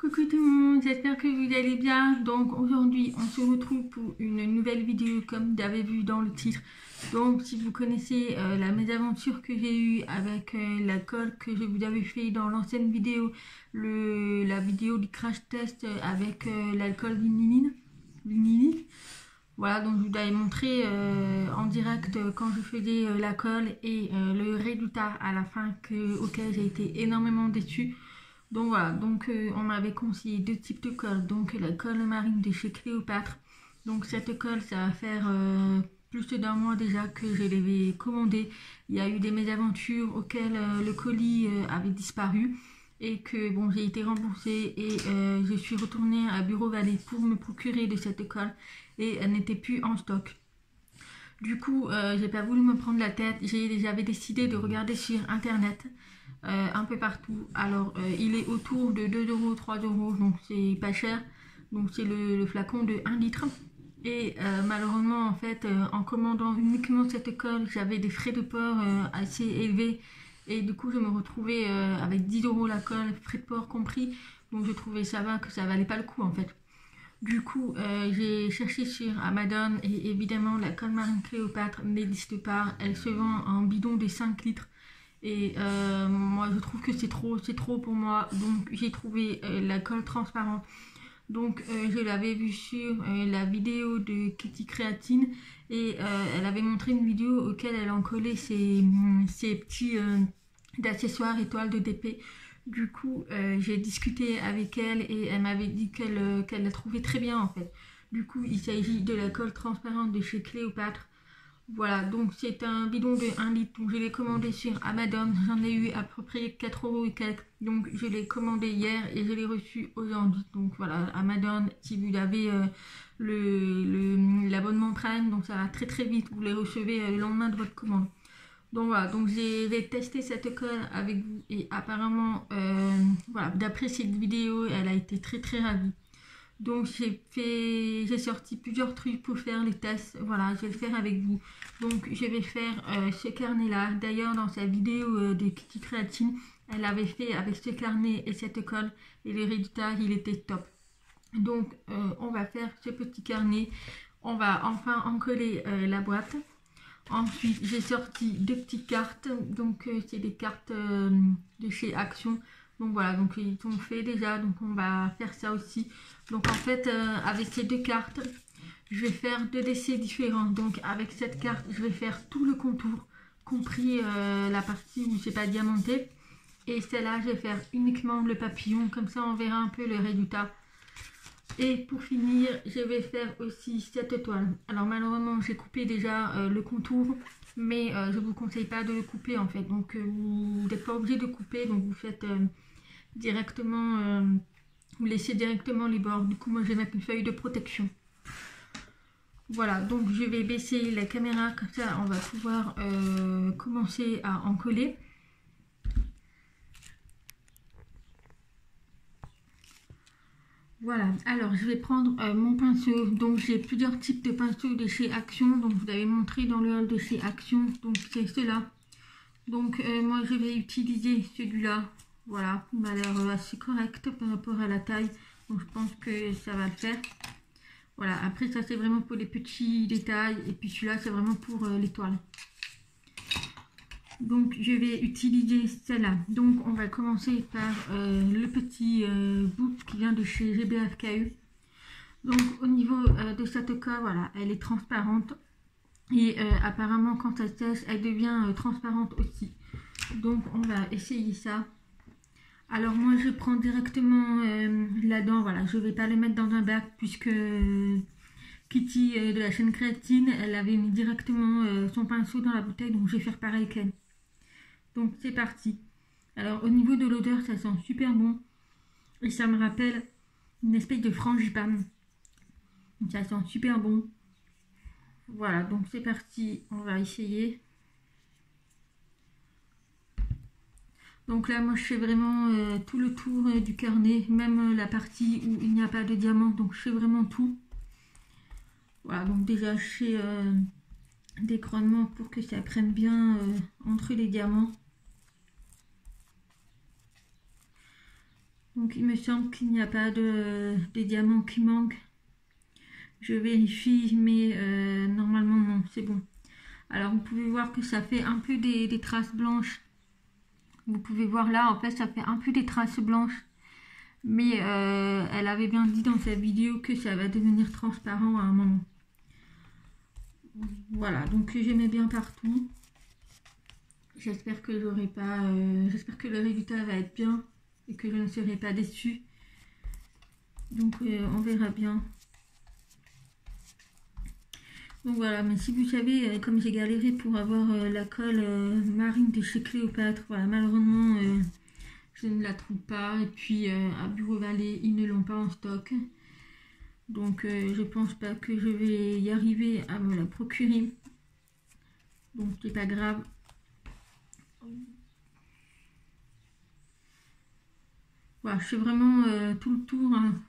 Coucou tout le monde, j'espère que vous allez bien. Donc aujourd'hui on se retrouve pour une nouvelle vidéo comme vous avez vu dans le titre. Donc si vous connaissez la mésaventure que j'ai eue avec l'alcool que je vous avais fait dans l'ancienne vidéo, la vidéo du crash test avec l'alcool vinyle. Voilà, donc je vous avais montré en direct quand je faisais la colle et le résultat à la fin auquel j'ai été énormément déçue. Donc voilà, donc on m'avait conseillé deux types de colle. Donc la colle marine de chez Cléopâtre. Donc cette colle, ça va faire plus d'un mois déjà que je l'avais commandée. Il y a eu des mésaventures auxquelles le colis avait disparu et que bon, j'ai été remboursée et je suis retournée à Bureau Vallée pour me procurer de cette colle et elle n'était plus en stock. Du coup, j'ai pas voulu me prendre la tête. J'avais décidé de regarder sur internet un peu partout. Alors, il est autour de 2 euros, 3 euros, donc c'est pas cher. Donc, c'est le flacon de 1 litre. Et malheureusement, en fait, en commandant uniquement cette colle, j'avais des frais de port assez élevés. Et du coup, je me retrouvais avec 10 euros la colle, frais de port compris. Donc, je trouvais que ça valait pas le coup en fait. Du coup, j'ai cherché sur Amazon et évidemment la colle marine Cléopâtre n'existe pas. Elle se vend en bidon de 5 litres. Et moi je trouve que c'est trop pour moi. Donc j'ai trouvé la colle transparente. Donc je l'avais vue sur la vidéo de Kitty Créatine et elle avait montré une vidéo auquel elle en collait ses petits accessoires étoiles de DP. Du coup, j'ai discuté avec elle et elle m'avait dit qu'elle la trouvait très bien en fait. Du coup, il s'agit de la colle transparente de chez Cléopâtre. Voilà, donc c'est un bidon de 1 litre. Donc je l'ai commandé sur Amazon. J'en ai eu à peu près 4 euros et quelques. Donc je l'ai commandé hier et je l'ai reçu aujourd'hui. Donc voilà, Amazon, si vous avez l'abonnement Prime, donc ça va très vite. Vous les recevez le lendemain de votre commande. Donc voilà, donc j'ai testé cette colle avec vous et apparemment, voilà, d'après cette vidéo, elle a été très ravie. Donc j'ai sorti plusieurs trucs pour faire les tests. Voilà, je vais le faire avec vous. Donc je vais faire ce carnet là. D'ailleurs dans sa vidéo de Kitty Créatine, elle avait fait avec ce carnet et cette colle et le résultat il était top. Donc on va faire ce petit carnet. On va enfin en coller la boîte. Ensuite, j'ai sorti deux petites cartes. Donc, c'est des cartes de chez Action. Donc, voilà. Donc, ils sont faits déjà. Donc, on va faire ça aussi. Donc, en fait, avec ces deux cartes, je vais faire deux décès différents. Donc, avec cette carte, je vais faire tout le contour, compris la partie où c'est pas diamanté. Et celle-là, je vais faire uniquement le papillon. Comme ça, on verra un peu le résultat. Et pour finir, je vais faire aussi cette étoile. Alors malheureusement, j'ai coupé déjà le contour, mais je ne vous conseille pas de le couper en fait. Donc vous n'êtes pas obligé de couper, donc vous faites directement, vous laissez directement les bords. Du coup, moi je vais mettre une feuille de protection. Voilà, donc je vais baisser la caméra, comme ça on va pouvoir commencer à en coller. Voilà, alors je vais prendre mon pinceau. Donc j'ai plusieurs types de pinceaux de chez Action. Donc vous avez montré dans le hall de chez Action. Donc c'est cela. Donc moi je vais utiliser celui-là. Voilà, il m'a l'air assez correct par rapport à la taille. Donc je pense que ça va le faire. Voilà, après ça c'est vraiment pour les petits détails. Et puis celui-là c'est vraiment pour l'étoile. Donc je vais utiliser celle-là. Donc on va commencer par le petit bout qui vient de chez GBFKE. Donc au niveau de cette colle, voilà, elle est transparente. Et apparemment quand elle sèche, elle devient transparente aussi. Donc on va essayer ça. Alors moi je prends directement là-dedans, voilà, je ne vais pas le mettre dans un bac puisque Kitty de la chaîne Créatine, elle avait mis directement son pinceau dans la bouteille. Donc je vais faire pareil qu'elle. Donc c'est parti. Alors au niveau de l'odeur, ça sent super bon. Et ça me rappelle une espèce de frangipane. Donc ça sent super bon. Voilà, donc c'est parti. On va essayer. Donc là, moi je fais vraiment tout le tour du carnet. Même la partie où il n'y a pas de diamant. Donc je fais vraiment tout. Voilà, donc déjà je fais des couronnements pour que ça prenne bien entre les diamants. Donc il me semble qu'il n'y a pas des diamants qui manquent. Je vérifie, mais normalement non, c'est bon. Alors vous pouvez voir que ça fait un peu des traces blanches. Vous pouvez voir là, en fait, ça fait un peu des traces blanches. Mais elle avait bien dit dans sa vidéo que ça va devenir transparent à un moment. Voilà, donc je mets bien partout. J'espère que j'aurai pas, j'espère que le résultat va être bien et que je ne serai pas déçue. Donc on verra bien. Donc voilà, mais si vous savez, comme j'ai galéré pour avoir la colle marine de chez Cléopâtre, voilà, malheureusement je ne la trouve pas. Et puis à Bureau Vallée, ils ne l'ont pas en stock. Donc je pense pas que je vais y arriver à me la procurer. Donc c'est pas grave. Voilà, je fais vraiment tout le tour. Hein.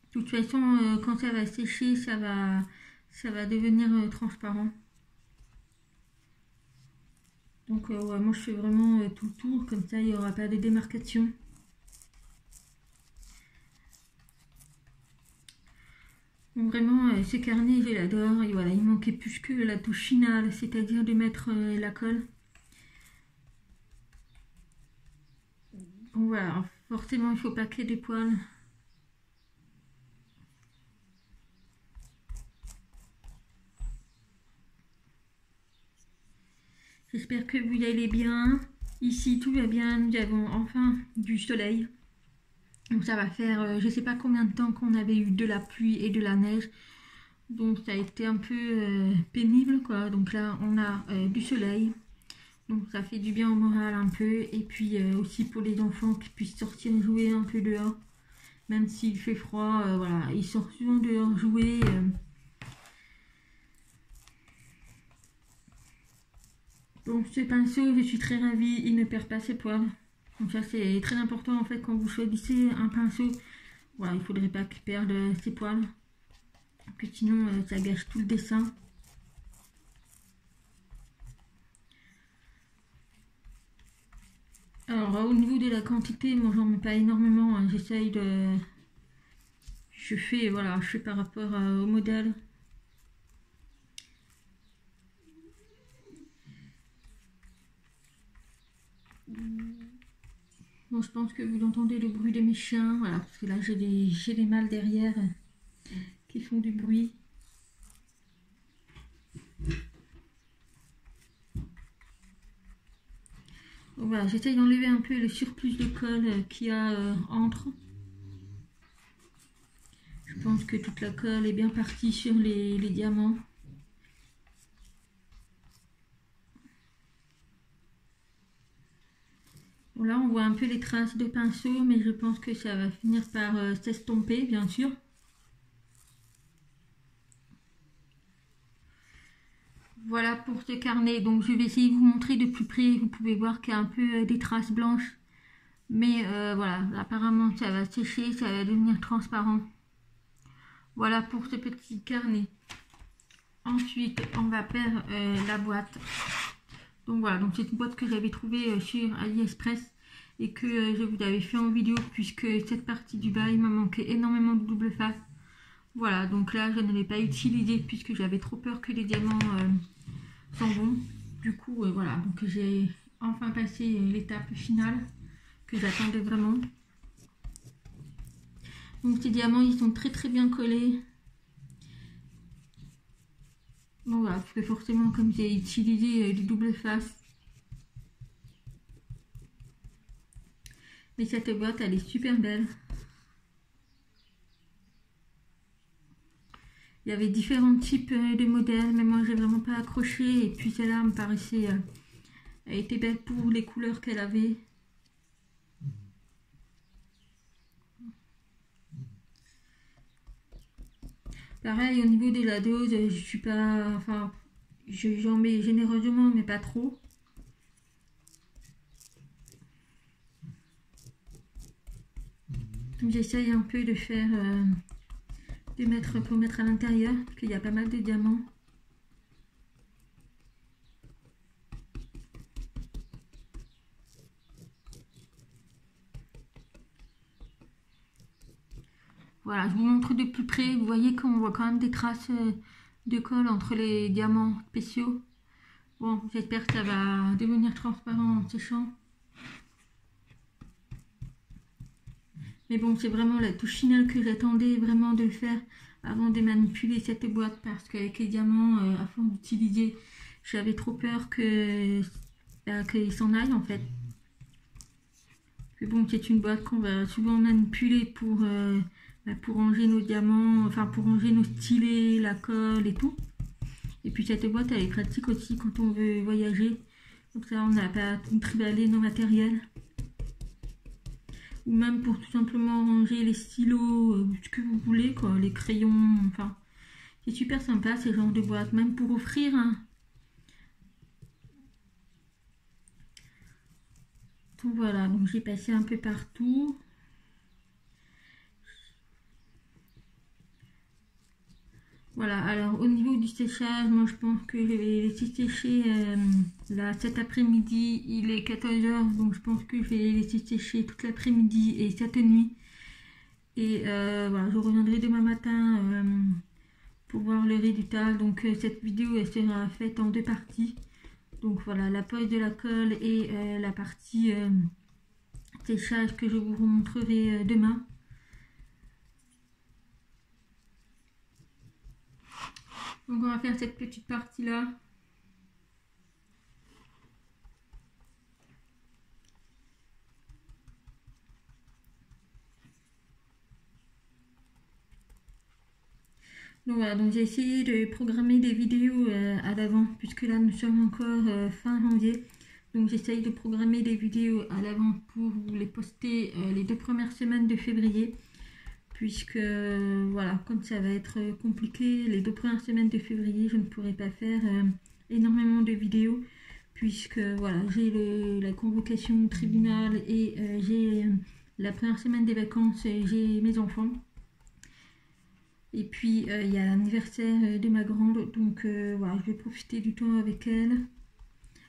De toute façon, quand ça va sécher, ça va devenir transparent. Donc ouais, moi je fais vraiment tout le tour, comme ça il n'y aura pas de démarcation. Donc vraiment ce carnet je l'adore, et voilà, il manquait plus que la touche finale, c'est-à-dire de mettre la colle. Donc voilà, forcément il ne faut pas qu'il y ait des poils. J'espère que vous allez bien. Ici tout va bien, nous avons enfin du soleil. Donc ça va faire, je sais pas combien de temps qu'on avait eu de la pluie et de la neige. Donc ça a été un peu pénible quoi. Donc là on a du soleil. Donc ça fait du bien au moral un peu. Et puis aussi pour les enfants qui puissent sortir jouer un peu dehors. Même s'il fait froid, voilà, ils sortent souvent dehors jouer. Donc ce pinceau, je suis très ravie, il ne perd pas ses poils. Donc ça c'est très important en fait quand vous choisissez un pinceau. Voilà, il ne faudrait pas qu'il perde ses poils. Parce que sinon ça gâche tout le dessin. Alors au niveau de la quantité, moi j'en mets pas énormément. Hein. J'essaye de... Je fais par rapport au modèle. Bon, je pense que vous entendez le bruit de mes chiens, voilà, parce que là j'ai des mâles derrière qui font du bruit. Donc voilà, j'essaye d'enlever un peu le surplus de colle qu'il y a entre. Je pense que toute la colle est bien partie sur les diamants. Bon, là on voit un peu les traces de pinceau, mais je pense que ça va finir par s'estomper bien sûr. Voilà pour ce carnet, donc je vais essayer de vous montrer de plus près. Vous pouvez voir qu'il y a un peu des traces blanches. Mais voilà, apparemment ça va sécher, ça va devenir transparent. Voilà pour ce petit carnet. Ensuite, on va faire la boîte. Donc voilà, donc c'est une boîte que j'avais trouvée sur AliExpress et que je vous avais fait en vidéo puisque cette partie du bas, il m'a manqué énormément de double face. Voilà, donc là, je ne l'ai pas utilisée puisque j'avais trop peur que les diamants s'en vont. Du coup, voilà, donc j'ai enfin passé l'étape finale que j'attendais vraiment. Donc ces diamants, ils sont très très bien collés. Bon voilà, parce que forcément comme j'ai utilisé du double face. Mais cette boîte, elle est super belle. Il y avait différents types de modèles, mais moi j'ai vraiment pas accroché. Et puis celle-là me paraissait, elle était belle pour les couleurs qu'elle avait. Pareil au niveau de la dose, je suis pas, enfin, j'en mets généreusement, mais pas trop. J'essaye un peu de faire, pour mettre à l'intérieur, parce qu'il y a pas mal de diamants. Voilà, je vous montre de plus près. Vous voyez qu'on voit quand même des traces de colle entre les diamants spéciaux. Bon, j'espère que ça va devenir transparent en séchant. Mais bon, c'est vraiment la touche finale que j'attendais vraiment de le faire avant de manipuler cette boîte, parce qu'avec les diamants, à force d'utiliser, j'avais trop peur que qu'ils s'en aillent en fait. Mais bon, c'est une boîte qu'on va souvent manipuler pour ranger nos diamants, enfin pour ranger nos stylets, la colle et tout. Et puis cette boîte, elle est pratique aussi quand on veut voyager. Comme ça, on n'a pas à triballer nos matériels. Ou même pour tout simplement ranger les stylos, ce que vous voulez, quoi, les crayons, enfin. C'est super sympa ces genres de boîtes, même pour offrir. Hein. Donc voilà, donc j'ai passé un peu partout. Voilà, alors au niveau du séchage, moi je pense que je vais laisser sécher là cet après-midi, il est 14 h, donc je pense que je vais les laisser sécher toute l'après-midi et cette nuit. Et voilà, je reviendrai demain matin pour voir le résultat. Donc cette vidéo elle sera faite en deux parties. Donc voilà, la pose de la colle et la partie séchage que je vous remontrerai demain. Donc on va faire cette petite partie là. Donc voilà, donc j'ai essayé de programmer des vidéos à l'avant, puisque là nous sommes encore fin janvier. Donc j'essaye de programmer des vidéos à l'avant pour vous les poster les 2 premières semaines de février. Puisque voilà, comme ça va être compliqué, les 2 premières semaines de février, je ne pourrai pas faire énormément de vidéos. Puisque voilà, j'ai la convocation au tribunal et j'ai la première semaine des vacances, j'ai mes enfants. Et puis il y a l'anniversaire de ma grande, donc voilà, je vais profiter du temps avec elle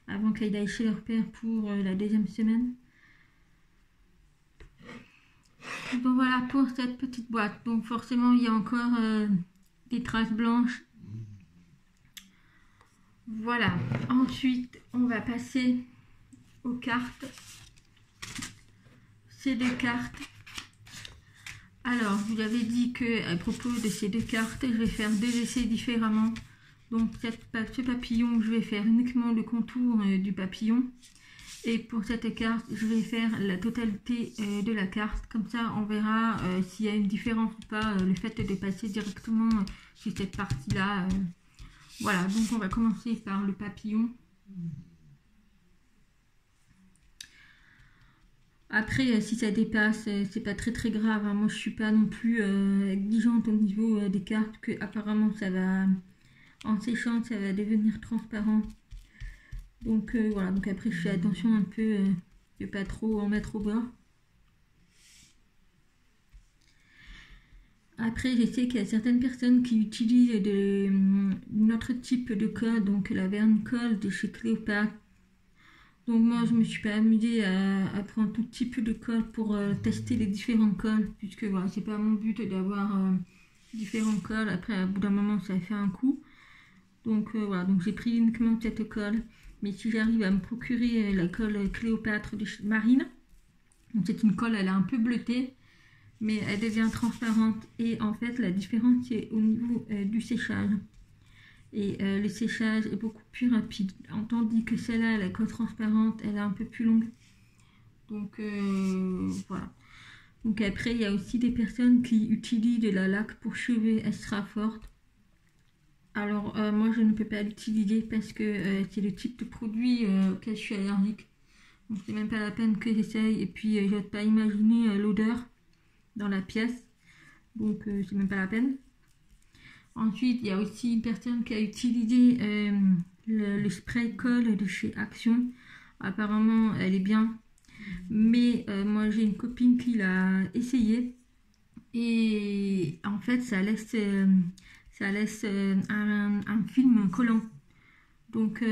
avant qu'elle aille chez leur père pour la 2e semaine. Donc voilà pour cette petite boîte. Donc forcément il y a encore des traces blanches. Voilà. Ensuite on va passer aux cartes. Ces 2 cartes. Alors, je vous avais dit qu'à propos de ces 2 cartes, je vais faire 2 essais différemment. Donc, ce papillon, je vais faire uniquement le contour du papillon. Et pour cette carte, je vais faire la totalité de la carte. Comme ça, on verra s'il y a une différence ou pas, le fait de passer directement sur cette partie-là. Voilà, donc on va commencer par le papillon. Après, si ça dépasse, c'est pas très grave. Hein. Moi, je suis pas non plus exigeante au niveau des cartes, que apparemment ça va, en séchant, ça va devenir transparent. Donc voilà. Donc après, je fais attention un peu de pas trop en mettre au bas. Après, je sais qu'il y a certaines personnes qui utilisent notre type de colle, donc la Verne Colle de chez Cléopâtre. Donc moi je me suis pas amusée à prendre tout type de colle pour tester les différents colles, puisque voilà, c'est pas mon but d'avoir différents colles. Après à bout d'un moment ça fait un coup. Donc voilà, donc j'ai pris uniquement cette colle. Mais si j'arrive à me procurer la colle Cléopâtre de chez Marine, donc c'est une colle, elle est un peu bleutée, mais elle devient transparente. Et en fait la différence c'est au niveau du séchage. Et le séchage est beaucoup plus rapide, tandis que celle-là, la colle transparente, elle est un peu plus longue. Donc voilà. Donc après, il y a aussi des personnes qui utilisent de la laque pour cheveux extra forte. Alors moi, je ne peux pas l'utiliser parce que c'est le type de produit auquel je suis allergique. Donc c'est même pas la peine que j'essaye. Et puis je n'ose pas imaginer l'odeur dans la pièce. Donc c'est même pas la peine. Ensuite, il y a aussi une personne qui a utilisé le spray colle de chez Action. Apparemment, elle est bien. Mais moi, j'ai une copine qui l'a essayé. Et en fait, ça laisse un film collant. Donc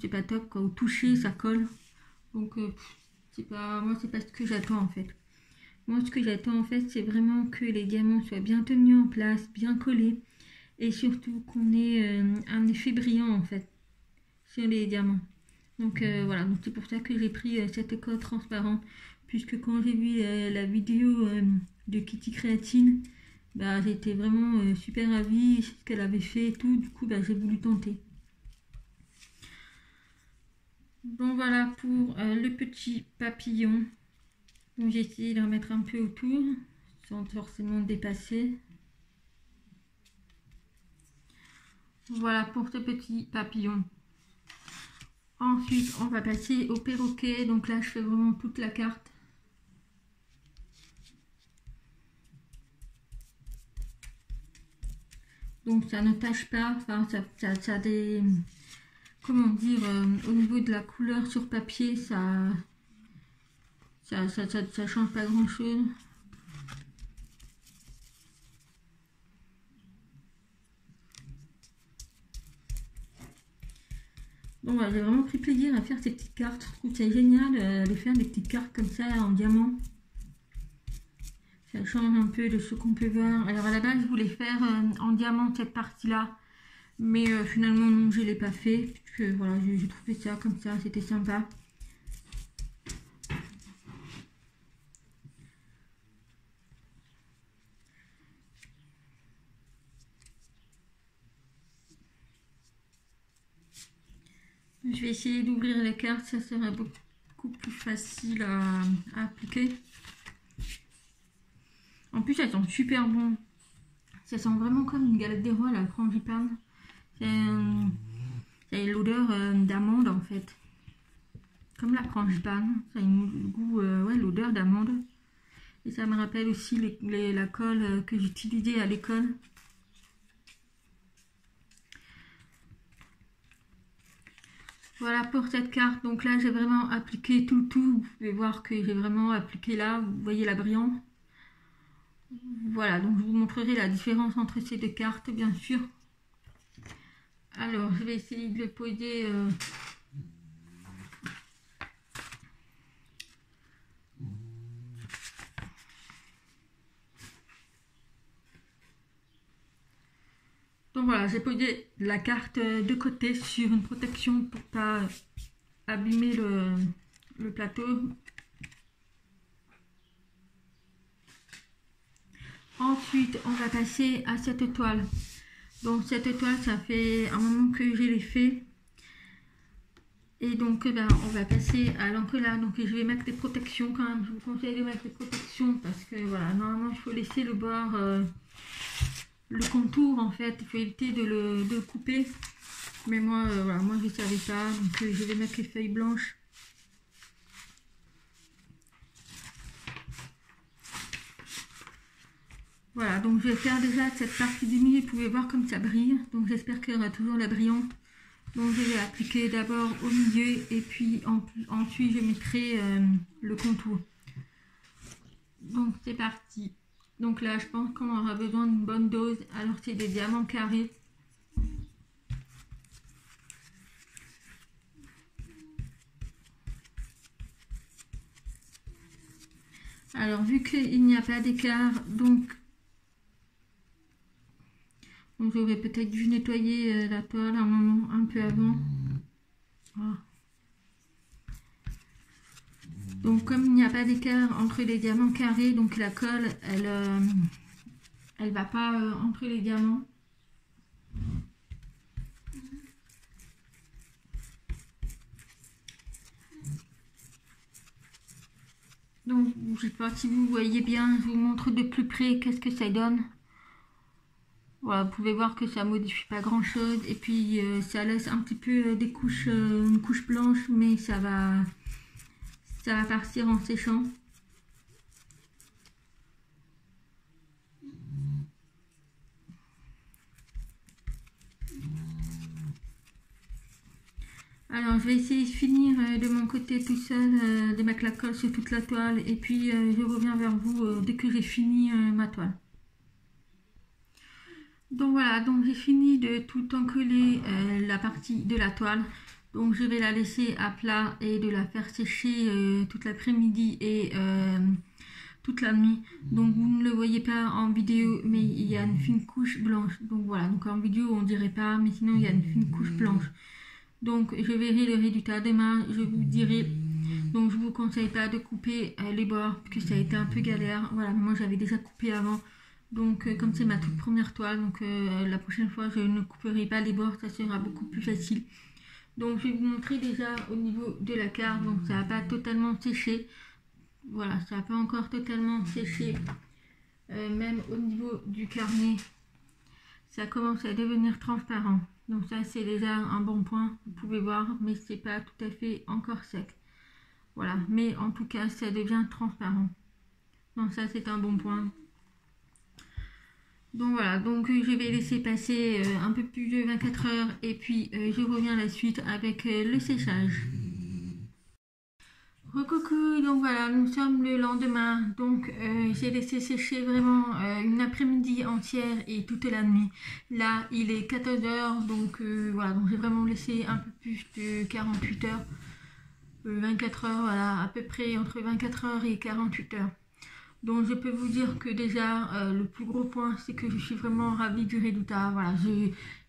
c'est pas top. Quand au toucher, ça colle. Donc, moi, c'est pas ce que j'attends en fait. Moi, ce que j'attends en fait, c'est vraiment que les diamants soient bien tenus en place, bien collés, et surtout qu'on ait un effet brillant en fait sur les diamants. Donc voilà, donc c'est pour ça que j'ai pris cette colle transparente, puisque quand j'ai vu la vidéo de Kitty Créatine, bah, j'étais vraiment super ravie, ce qu'elle avait fait et tout, du coup bah, j'ai voulu tenter. Donc voilà pour le petit papillon. Donc j'ai essayé de remettre un peu autour, sans forcément dépasser. Voilà pour ce petit papillon. Ensuite, on va passer au perroquet. Donc là, je fais vraiment toute la carte. Donc ça ne tâche pas. Enfin, ça a des... Comment dire, au niveau de la couleur sur papier, ça change pas grand chose. Donc voilà, j'ai vraiment pris plaisir à faire ces petites cartes. Je trouve ça génial de faire des petites cartes comme ça en diamant. Ça change un peu de ce qu'on peut voir. Alors à la base, je voulais faire en diamant cette partie-là. Mais finalement, non, je ne l'ai pas fait. Puisque voilà, j'ai trouvé ça comme ça, c'était sympa. Je vais essayer d'ouvrir les cartes, ça sera beaucoup plus facile à appliquer. En plus, elles sont super bon. Ça sent vraiment comme une galette des rois, la frangipane. C'est l'odeur d'amande en fait. Comme la frangipane. Ça a le goût, ouais, l'odeur d'amande. Et ça me rappelle aussi la colle que j'utilisais à l'école. Voilà pour cette carte. Donc là, j'ai vraiment appliqué tout. Vous pouvez voir que j'ai vraiment appliqué là. Vous voyez la brillante. Voilà, donc je vous montrerai la différence entre ces deux cartes, bien sûr. Alors, je vais essayer de le poser... Donc voilà, j'ai posé la carte de côté sur une protection pour pas abîmer le plateau. Ensuite, on va passer à cette toile. Donc cette toile, ça fait un moment que je l'ai fait. Et donc on va passer à l'encre là. Donc je vais mettre des protections quand même. Je vous conseille de mettre des protections parce que voilà, normalement il faut laisser le bord, le contour en fait. Il faut éviter de le couper. Mais moi, voilà, moi je ne savais pas. Donc je vais mettre les feuilles blanches. Voilà, donc je vais faire déjà cette partie du milieu. Vous pouvez voir comme ça brille. Donc j'espère qu'il y aura toujours la brillante. Donc je vais appliquer d'abord au milieu et puis ensuite je mettrai le contour. Donc c'est parti. Donc là je pense qu'on aura besoin d'une bonne dose. Alors c'est des diamants carrés. Alors vu qu'il n'y a pas d'écart, donc j'aurais peut-être dû nettoyer la toile un peu avant. Voilà. Donc comme il n'y a pas d'écart entre les diamants carrés, donc la colle, elle va pas entre les diamants. Donc je ne sais pas si vous voyez bien, je vous montre de plus près qu'est-ce que ça donne. Voilà, vous pouvez voir que ça modifie pas grand chose et puis ça laisse un petit peu des couches, une couche blanche, mais ça va partir en séchant. Alors je vais essayer de finir de mon côté tout seul, de mettre la colle sur toute la toile et puis je reviens vers vous dès que j'ai fini ma toile. Donc voilà, donc j'ai fini de tout encoller la partie de la toile. Donc je vais la laisser à plat et de la faire sécher toute l'après-midi et toute la nuit. Donc vous ne le voyez pas en vidéo, mais il y a une fine couche blanche. Donc voilà, donc en vidéo on dirait pas, mais sinon il y a une fine couche blanche. Donc je verrai le résultat demain, je vous dirai. Donc je vous conseille pas de couper les bords, parce que ça a été un peu galère. Voilà, moi j'avais déjà coupé avant. Donc comme c'est ma toute première toile, donc la prochaine fois je ne couperai pas les bords, ça sera beaucoup plus facile. Donc je vais vous montrer déjà au niveau de la carte, donc ça n'a pas totalement séché. Voilà, ça n'a pas encore totalement séché. Même au niveau du carnet, ça commence à devenir transparent. Donc ça c'est déjà un bon point, vous pouvez voir, mais c'est pas tout à fait encore sec. Voilà, mais en tout cas ça devient transparent. Donc ça c'est un bon point. Donc voilà, donc je vais laisser passer un peu plus de 24 heures et puis je reviens à la suite avec le séchage. Recoucou, donc voilà, nous sommes le lendemain, donc j'ai laissé sécher vraiment une après-midi entière et toute la nuit. Là il est 14 heures, donc voilà, donc j'ai vraiment laissé un peu plus de 48 heures, 24 heures, voilà, à peu près entre 24 heures et 48 heures. Donc je peux vous dire que déjà le plus gros point c'est que je suis vraiment ravie du résultat. Voilà,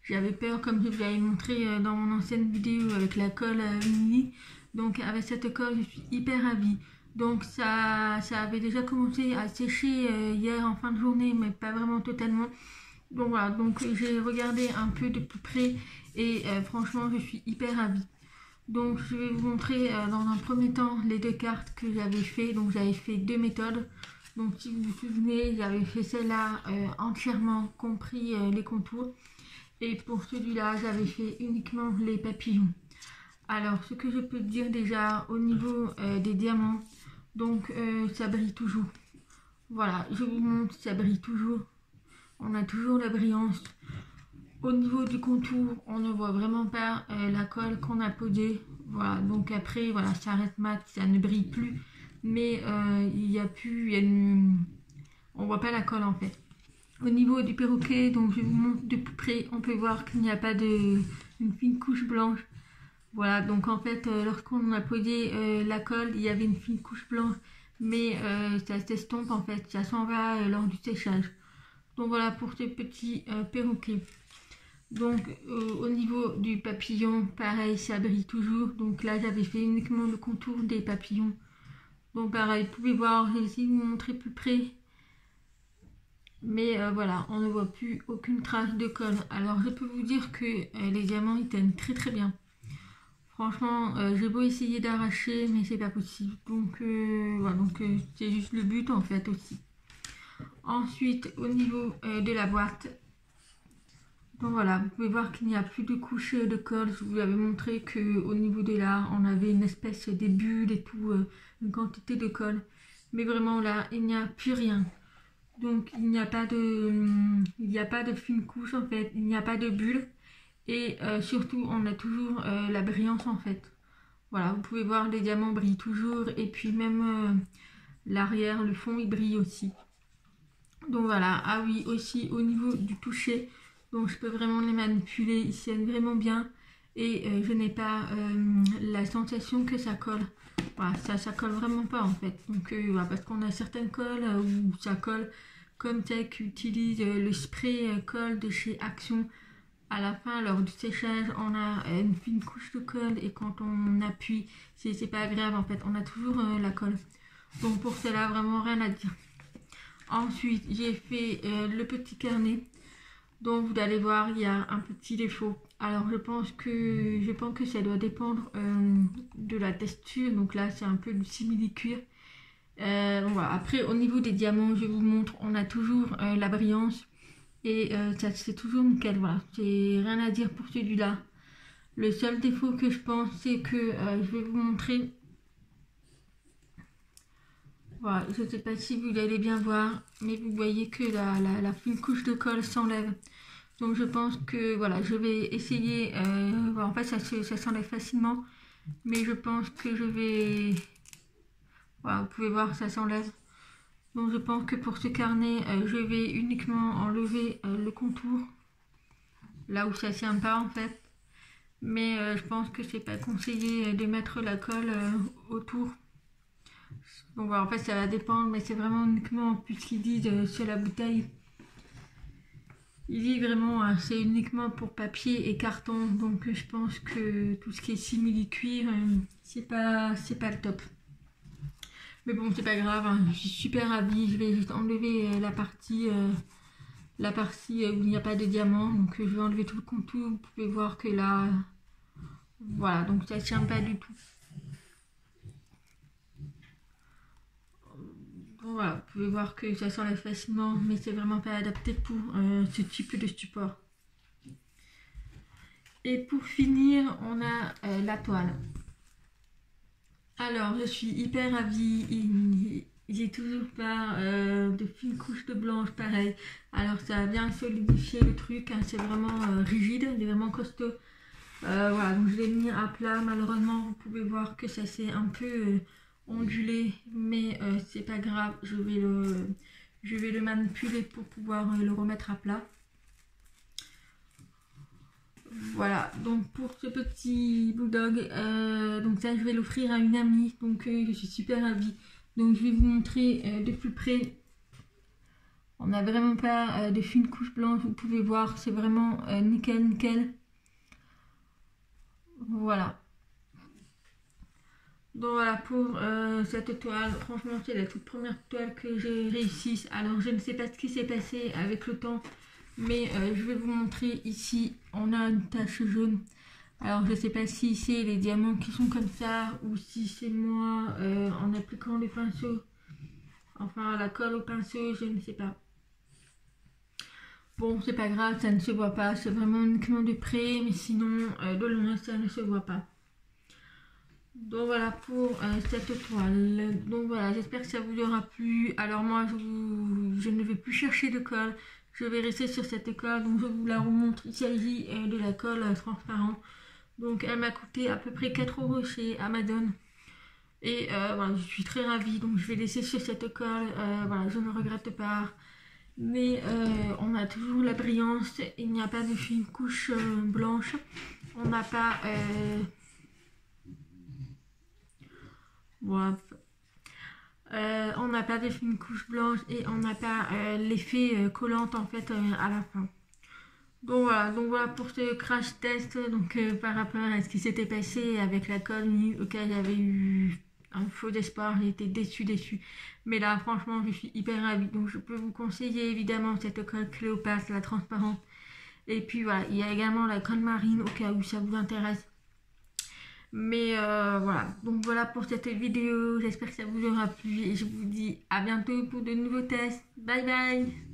j'avais peur comme je vous l'avais montré dans mon ancienne vidéo avec la colle mini. Donc avec cette colle je suis hyper ravie. Donc ça avait déjà commencé à sécher hier en fin de journée, mais pas vraiment totalement. Donc voilà, donc j'ai regardé un peu de plus près et franchement je suis hyper ravie. Donc je vais vous montrer dans un premier temps les deux cartes que j'avais fait. Donc j'avais fait deux méthodes. Donc si vous vous souvenez, j'avais fait celle-là entièrement compris les contours. Et pour celui-là, j'avais fait uniquement les papillons. Alors ce que je peux dire déjà au niveau des diamants, donc ça brille toujours. Voilà, je vous montre, ça brille toujours. On a toujours la brillance. Au niveau du contour, on ne voit vraiment pas la colle qu'on a posée. Voilà, donc après, voilà, ça reste mat, ça ne brille plus. Mais il n'y a plus, on voit pas la colle en fait. Au niveau du perroquet, donc je vous montre de plus près, on peut voir qu'il n'y a pas une fine couche blanche. Voilà, donc en fait, lorsqu'on a posé la colle, il y avait une fine couche blanche. Mais ça s'estompe en fait, ça s'en va lors du séchage. Donc voilà pour ce petit perroquet. Donc au niveau du papillon, pareil, ça brille toujours. Donc là j'avais fait uniquement le contour des papillons. Donc pareil, vous pouvez voir, j'ai essayé de vous montrer plus près. Mais voilà, on ne voit plus aucune trace de colle. Alors je peux vous dire que les diamants ils tiennent très très bien. Franchement, j'ai beau essayer d'arracher, mais c'est pas possible. Donc voilà, donc c'est juste le but en fait aussi. Ensuite, au niveau de la boîte, donc voilà, vous pouvez voir qu'il n'y a plus de couche de colle. Je vous avais montré qu'au niveau de là, on avait une espèce de bulles et tout, une quantité de colle. Mais vraiment là, il n'y a plus rien. Donc il n'y a pas de fine couche en fait, il n'y a pas de bulles. Et surtout, on a toujours la brillance en fait. Voilà, vous pouvez voir, les diamants brillent toujours. Et puis même l'arrière, le fond, il brille aussi. Donc voilà, ah oui, aussi au niveau du toucher. Donc je peux vraiment les manipuler, ils tiennent vraiment bien et je n'ai pas la sensation que ça colle. Voilà, ça colle vraiment pas en fait. Donc voilà, parce qu'on a certaines colles où ça colle, comme Tech utilise le spray colle de chez Action. À la fin, lors du séchage, on a une fine couche de colle et quand on appuie, c'est pas agréable en fait. On a toujours la colle. Donc pour cela, vraiment rien à dire. Ensuite, j'ai fait le petit carnet. Donc vous allez voir, il y a un petit défaut. Alors je pense que ça doit dépendre de la texture. Donc là c'est un peu du simili-cuir. Voilà. Après au niveau des diamants, je vous montre, on a toujours la brillance. Et ça c'est toujours nickel. Voilà, j'ai rien à dire pour celui-là. Le seul défaut que je pense, c'est que je vais vous montrer. Voilà, je ne sais pas si vous allez bien voir, mais vous voyez que la fine couche de colle s'enlève. Donc je pense que voilà, je vais essayer, en fait ça s'enlève facilement, mais je pense que je vais, voilà, vous pouvez voir ça s'enlève. Donc je pense que pour ce carnet, je vais uniquement enlever le contour, là où ça tient pas en fait. Mais je pense que c'est pas conseillé de mettre la colle autour. Donc voilà, en fait ça va dépendre, mais c'est vraiment uniquement, plus qu'ils disent sur la bouteille, il dit vraiment c'est uniquement pour papier et carton, donc je pense que tout ce qui est simili-cuir, c'est pas le top. Mais bon, c'est pas grave, hein, je suis super ravie. Je vais juste enlever la partie où il n'y a pas de diamant, donc je vais enlever tout le contour. Vous pouvez voir que là, voilà, donc ça tient pas du tout. Bon, voilà, vous pouvez voir que ça s'enlève facilement, mais c'est vraiment pas adapté pour ce type de support. Et pour finir, on a la toile. Alors, je suis hyper ravie. J'ai toujours pas de fine couche de blanche pareil. Alors, ça a bien solidifié le truc. Hein, c'est vraiment rigide, il est vraiment costaud. Voilà, donc je l'ai mis à plat. Malheureusement, vous pouvez voir que ça s'est un peu ondulé, mais c'est pas grave. Je vais le manipuler pour pouvoir le remettre à plat. Voilà, donc pour ce petit bulldog, donc ça je vais l'offrir à une amie, donc je suis super ravie. Donc je vais vous montrer de plus près. On n'a vraiment pas de fine couche blanche, vous pouvez voir, c'est vraiment nickel nickel. Voilà. Donc voilà pour cette toile, franchement c'est la toute première toile que j'ai réussi. Alors je ne sais pas ce qui s'est passé avec le temps, mais je vais vous montrer ici, on a une tache jaune. Alors je ne sais pas si c'est les diamants qui sont comme ça ou si c'est moi en appliquant le pinceau, enfin la colle au pinceau, je ne sais pas. Bon, c'est pas grave, ça ne se voit pas, c'est vraiment uniquement de près, mais sinon de loin ça ne se voit pas. Donc voilà pour cette toile. Donc voilà, j'espère que ça vous aura plu. Alors moi je ne vais plus chercher de colle, je vais rester sur cette colle, donc je vous la remontre. Il s'agit de la colle transparente. Donc elle m'a coûté à peu près 4 € chez Amazon. Et voilà, je suis très ravie. Donc je vais laisser sur cette colle. Voilà, je ne regrette pas. Mais on a toujours la brillance. Il n'y a pas de fine couche blanche. On n'a pas... voilà. On n'a pas de fine couche blanche et on n'a pas l'effet collante en fait à la fin. Donc voilà pour ce crash test, donc par rapport à ce qui s'était passé avec la colle auquel j'avais eu un faux espoir, j'ai été déçue. Mais là franchement je suis hyper ravie, donc je peux vous conseiller évidemment cette colle Cléopâtre, la transparente. Et puis voilà, il y a également la colle marine au cas où ça vous intéresse. Mais voilà, donc voilà pour cette vidéo, j'espère que ça vous aura plu et je vous dis à bientôt pour de nouveaux tests. Bye bye.